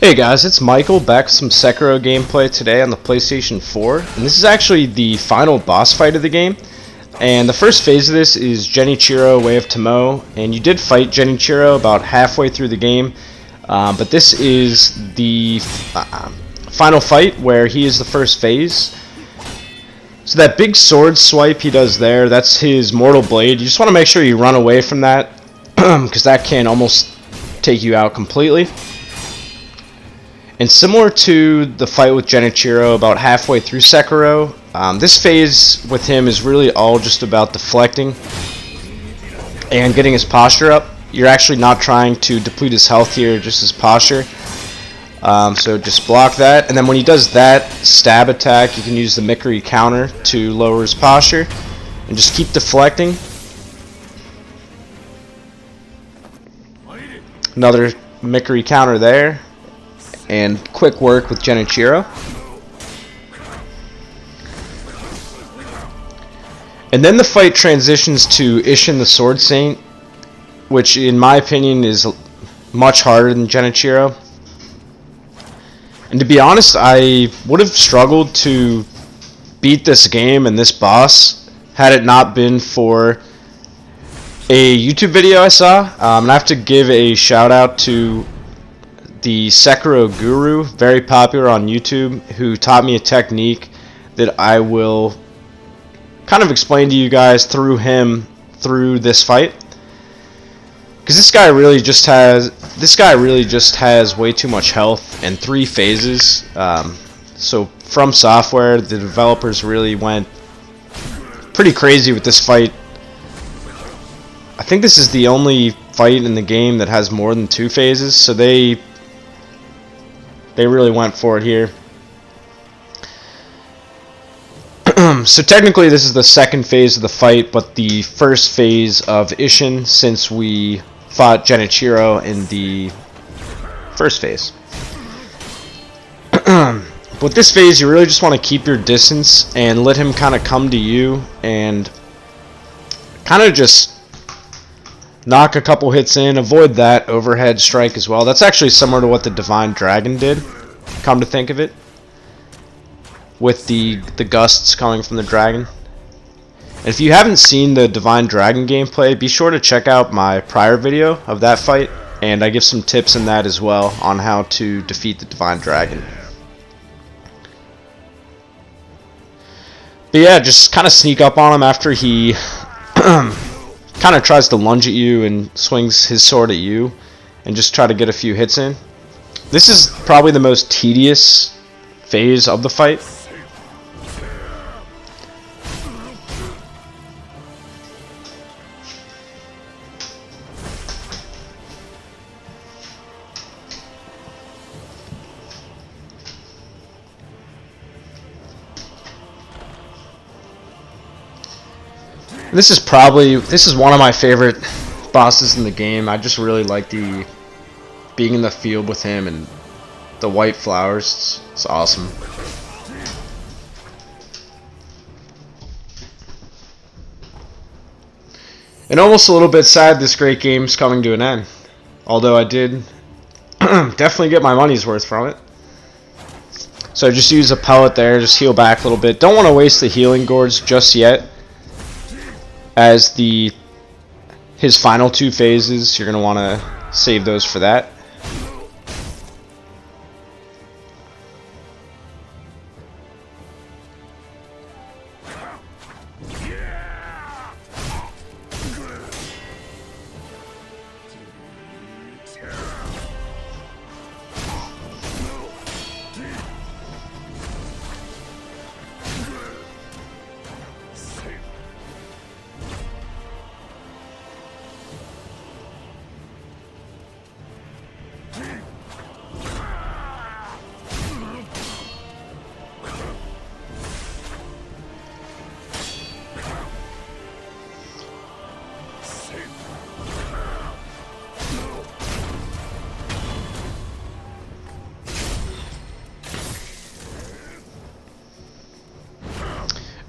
Hey guys, it's Michael back with some Sekiro gameplay today on the PlayStation 4, and this is actually the final boss fight of the game. And the first phase of this is Genichiro, Way of Tomoe, and you did fight Genichiro about halfway through the game, but this is the final fight where he is the first phase. So that big sword swipe he does there, that's his Mortal Blade. You just want to make sure you run away from that, because that can almost take you out completely. And similar to the fight with Genichiro about halfway through Sekiro, this phase with him is really all just about deflecting and getting his posture up. You're actually not trying to deplete his health here, just his posture. So just block that, and then when he does that stab attack, you can use the Mikiri counter to lower his posture, and just keep deflecting. Another Mikiri counter there. And quick work with Genichiro. And then the fight transitions to Isshin the Sword Saint, which in my opinion is much harder than Genichiro. And to be honest, I would have struggled to beat this game and this boss had it not been for a YouTube video I saw. And I have to give a shout out to the Sekiro Guru, very popular on YouTube, who taught me a technique that I will kind of explain to you guys through him through this fight. Because this guy really just has way too much health and 3 phases. So From Software, the developers really went pretty crazy with this fight. I think this is the only fight in the game that has more than 2 phases, so they really went for it here. So technically this is the second phase of the fight, but the first phase of Isshin, since we fought Genichiro in the first phase. With this phase, you really just want to keep your distance and let him kind of come to you and kind of just knock a couple hits in, avoid that overhead strike as well. That's actually similar to what the Divine Dragon did, come to think of it, with the gusts coming from the dragon. And if you haven't seen the Divine Dragon gameplay, be sure to check out my prior video of that fight, and I give some tips in that as well on how to defeat the Divine Dragon. But yeah, just kind of sneak up on him after he kind of tries to lunge at you and swings his sword at you, and just try to get a few hits in. This is probably the most tedious phase of the fight. This is one of my favorite bosses in the game. I just really like being in the field with him and the white flowers. It's awesome. And almost a little bit sad this great game's coming to an end. Although I did definitely get my money's worth from it. So just use a pellet there, just heal back a little bit. Don't want to waste the healing gourds just yet, as his final 2 phases, you're going to want to save those for that.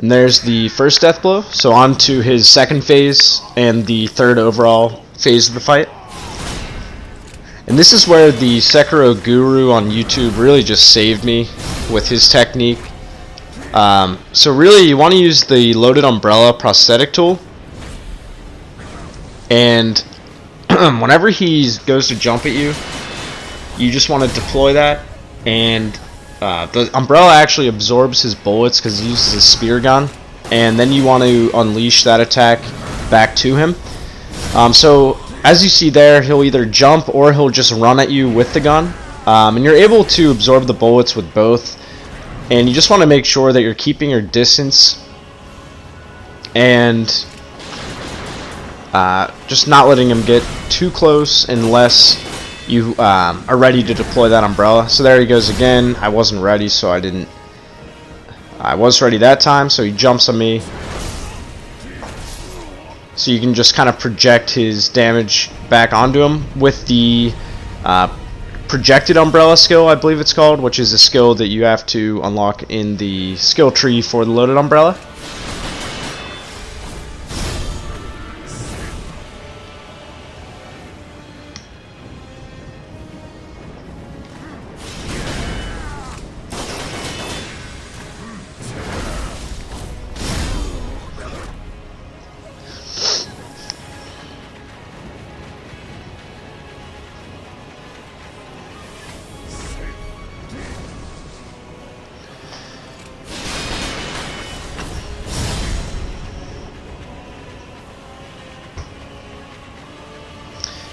And there's the first death blow, so on to his second phase and the third overall phase of the fight. And this is where the Sekiro guru on YouTube really just saved me with his technique. So really you want to use the loaded umbrella prosthetic tool, and whenever he goes to jump at you, you just want to deploy that, and the umbrella actually absorbs his bullets because he uses a spear gun, and then you want to unleash that attack back to him. So as you see there, he'll either jump or he'll just run at you with the gun, and you're able to absorb the bullets with both. And you just want to make sure that you're keeping your distance and just not letting him get too close unless you are ready to deploy that umbrella. So there he goes again. I wasn't ready, so I was ready that time, so he jumps on me. So you can just kind of project his damage back onto him with the projected umbrella skill, I believe it's called, which is a skill that you have to unlock in the skill tree for the loaded umbrella.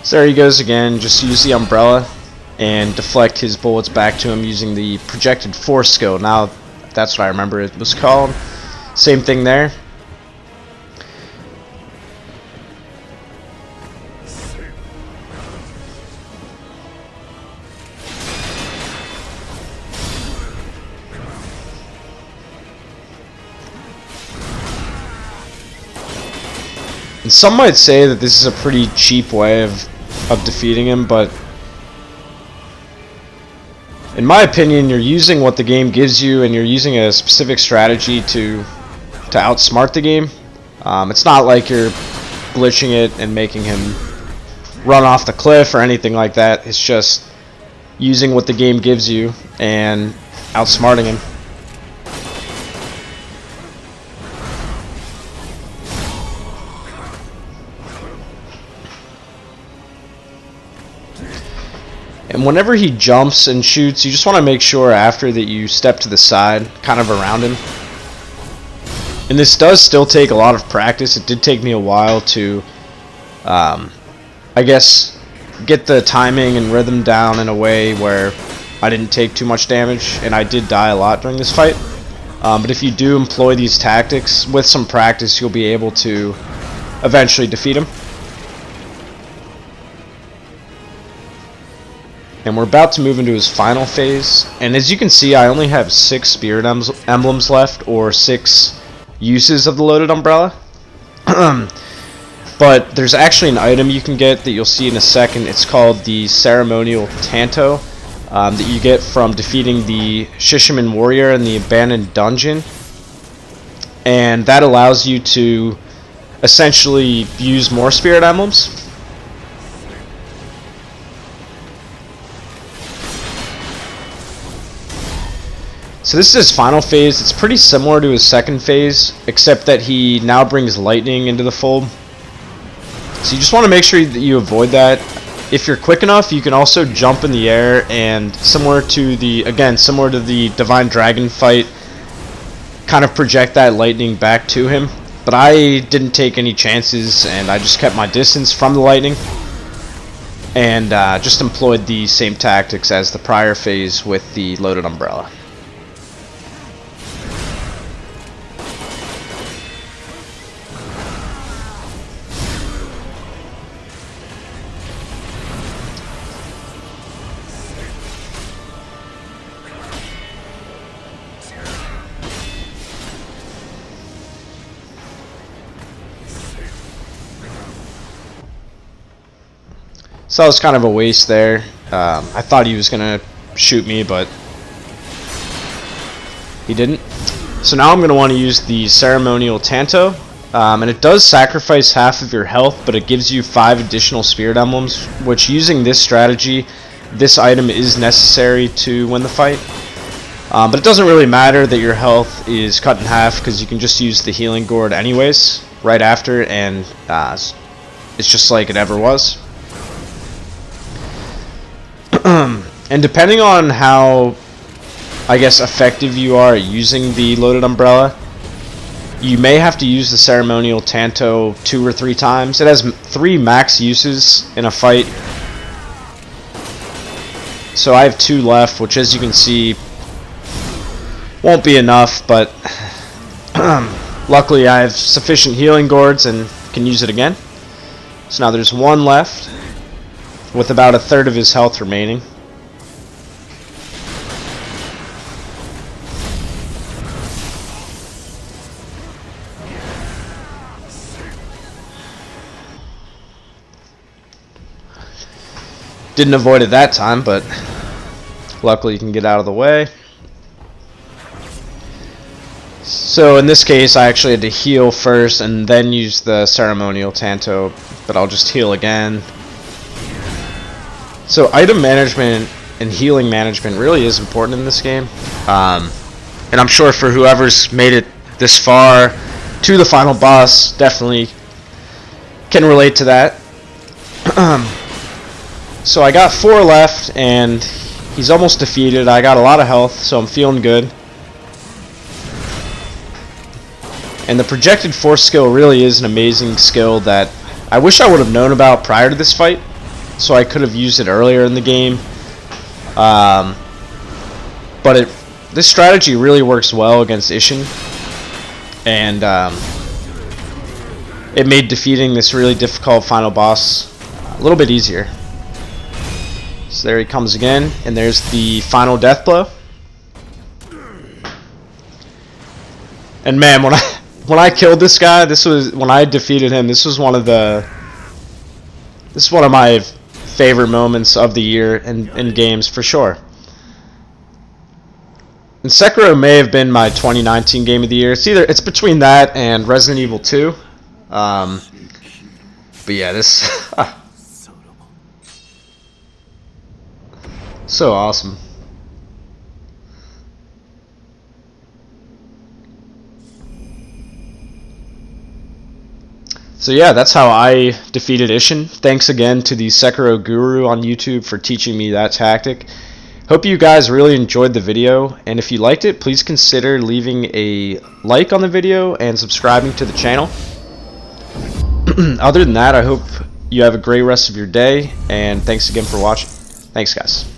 So there he goes again. Just use the umbrella and deflect his bullets back to him using the projected force skill. Now that's what I remember it was called. Same thing there. And some might say that this is a pretty cheap way of defeating him, but in my opinion, you're using what the game gives you, and you're using a specific strategy to outsmart the game. It's not like you're glitching it and making him run off the cliff or anything like that. It's just using what the game gives you and outsmarting him. And whenever he jumps and shoots, you just want to make sure after that you step to the side, kind of around him. And this does still take a lot of practice. It did take me a while to, I guess, get the timing and rhythm down in a way where I didn't take too much damage, and I did die a lot during this fight. But if you do employ these tactics, with some practice, you'll be able to eventually defeat him. And we're about to move into his final phase. And as you can see, I only have 6 spirit emblems left, or 6 uses of the loaded umbrella. But there's actually an item you can get that you'll see in a second. It's called the Ceremonial Tanto, that you get from defeating the Shishiman warrior in the abandoned dungeon. And that allows you to essentially use more spirit emblems. So this is his final phase. It's pretty similar to his second phase, except that he now brings lightning into the fold. So you just want to make sure that you avoid that. If you're quick enough, you can also jump in the air and, similar to the Divine Dragon fight, kind of project that lightning back to him. But I didn't take any chances, and I just kept my distance from the lightning, and just employed the same tactics as the prior phase with the loaded umbrella. So that was kind of a waste there. I thought he was going to shoot me, but he didn't. So now I'm going to want to use the Ceremonial Tanto. And it does sacrifice half of your health, but it gives you 5 additional spirit emblems, which using this strategy, this item is necessary to win the fight. But it doesn't really matter that your health is cut in half, because you can just use the healing gourd anyways right after, and it's just like it ever was. And depending on how, I guess, effective you are at using the loaded umbrella, you may have to use the ceremonial Tanto 2 or 3 times. It has 3 max uses in a fight, so I have 2 left, which, as you can see, won't be enough, but luckily I have sufficient healing gourds and can use it again. So now there's 1 left with about 1/3 of his health remaining. Didn't avoid it that time, but luckily you can get out of the way. So in this case, I actually had to heal first and then use the ceremonial Tanto, but I'll just heal again. So item management and healing management really is important in this game. And I'm sure for whoever's made it this far to the final boss, definitely can relate to that. So I got 4 left, and he's almost defeated. I got a lot of health, so I'm feeling good. And the projected force skill really is an amazing skill that I wish I would have known about prior to this fight, so I could have used it earlier in the game. But this strategy really works well against Isshin, and it made defeating this really difficult final boss a little bit easier. So there he comes again, and there's the final death blow. And man, when I killed this guy, when I defeated him, this was one of my favorite moments of the year in games for sure. And Sekiro may have been my 2019 game of the year. It's between that and Resident Evil 2. But yeah, this so awesome. So yeah, that's how I defeated Isshin. Thanks again to the Sekiro Guru on YouTube for teaching me that tactic. Hope you guys really enjoyed the video, and if you liked it, please consider leaving a like on the video and subscribing to the channel. Other than that, I hope you have a great rest of your day, and thanks again for watching. Thanks, guys.